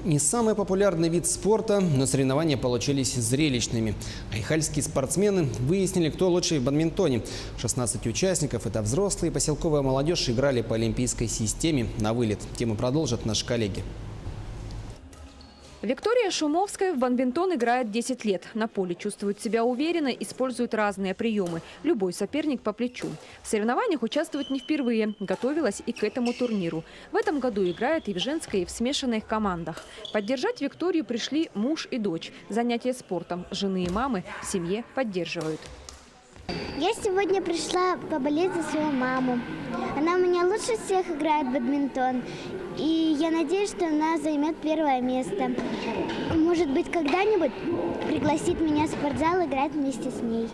Не самый популярный вид спорта, но соревнования получились зрелищными. Айхальские спортсмены выяснили, кто лучший в бадминтоне. 16 участников – это взрослые и поселковая молодежь – играли по олимпийской системе на вылет. Тему продолжат наши коллеги. Виктория Шумовская в бадминтон играет 10 лет. На поле чувствует себя уверенно, использует разные приемы. Любой соперник по плечу. В соревнованиях участвует не впервые. Готовилась и к этому турниру. В этом году играет и в женской, и в смешанных командах. Поддержать Викторию пришли муж и дочь. Занятия спортом жены и мамы в семье поддерживают. Я сегодня пришла поболеть за свою маму. Она у меня лучше всех играет в бадминтон. И я надеюсь, что она займет первое место. Может быть, когда-нибудь пригласит меня в спортзал играть вместе с ней.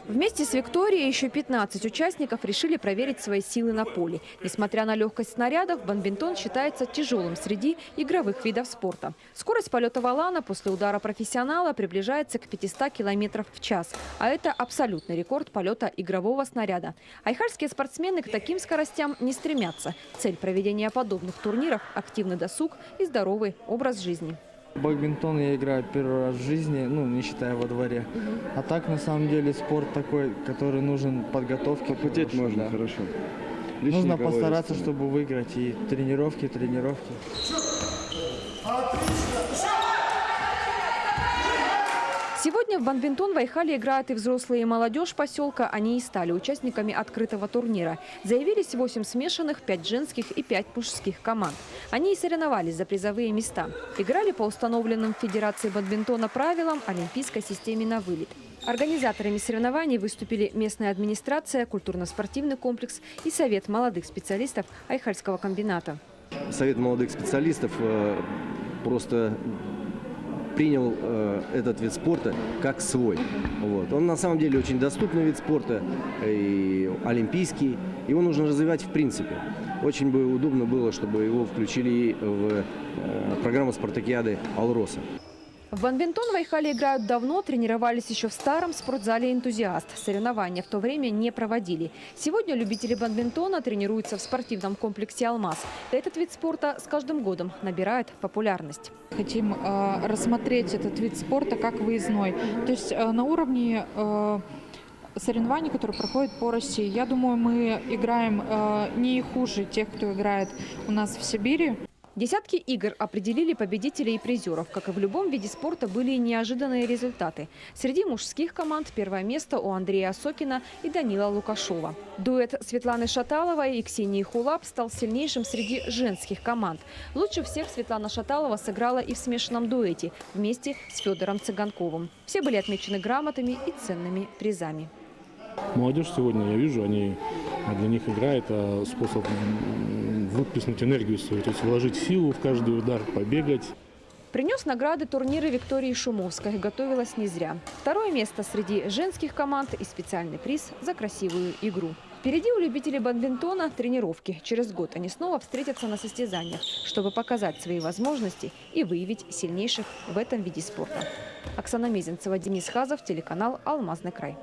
Вместе с Викторией еще 15 участников решили проверить свои силы на поле. Несмотря на легкость снарядов, бадминтон считается тяжелым среди игровых видов спорта. Скорость полета валана после удара профессионала приближается к 500 км в час. А это абсолютный рекорд полета игрового снаряда. Айхальские спортсмены к таким скоростям не стремятся. Цель проведения подобных турниров – активный досуг и здоровый образ жизни. Бадминтон я играю первый раз в жизни, не считая во дворе. А так, на самом деле, спорт такой, который нужен подготовке. Попотеть можно, да. Хорошо. Нужно постараться, чтобы выиграть. И тренировки. Сегодня в бадминтон в Айхале играют и взрослые, и молодежь поселка. Они и стали участниками открытого турнира. Заявились 8 смешанных, 5 женских и 5 мужских команд. Они и соревновались за призовые места. Играли по установленным Федерацией бадминтона правилам олимпийской системе на вылет. Организаторами соревнований выступили местная администрация, культурно-спортивный комплекс и Совет молодых специалистов Айхальского комбината. Совет молодых специалистов просто принял этот вид спорта как свой. Он на самом деле очень доступный вид спорта, и олимпийский. Его нужно развивать в принципе. Очень бы удобно было, чтобы его включили в программу спартакиады «Алроса». В бадминтон в Айхале играют давно, тренировались еще в старом спортзале «Энтузиаст». Соревнования в то время не проводили. Сегодня любители бадминтона тренируются в спортивном комплексе «Алмаз». Этот вид спорта с каждым годом набирает популярность. Хотим рассмотреть этот вид спорта как выездной. То есть на уровне соревнований, которые проходят по России. Я думаю, мы играем не хуже тех, кто играет у нас в Сибири. Десятки игр определили победителей и призеров. Как и в любом виде спорта, были и неожиданные результаты. Среди мужских команд первое место у Андрея Осокина и Данила Лукашова. Дуэт Светланы Шаталовой и Ксении Хулап стал сильнейшим среди женских команд. Лучше всех Светлана Шаталова сыграла и в смешанном дуэте вместе с Федором Цыганковым. Все были отмечены грамотами и ценными призами. Молодежь сегодня, я вижу, для них игра – это способ выплеснуть энергию свою, то есть вложить силу в каждый удар, побегать. Принес награды турнира Виктории Шумовской. Готовилась не зря. Второе место среди женских команд и специальный приз за красивую игру. Впереди у любителей бадминтона тренировки. Через год они снова встретятся на состязаниях, чтобы показать свои возможности и выявить сильнейших в этом виде спорта. Оксана Мезенцева, Денис Хазов, телеканал «Алмазный край».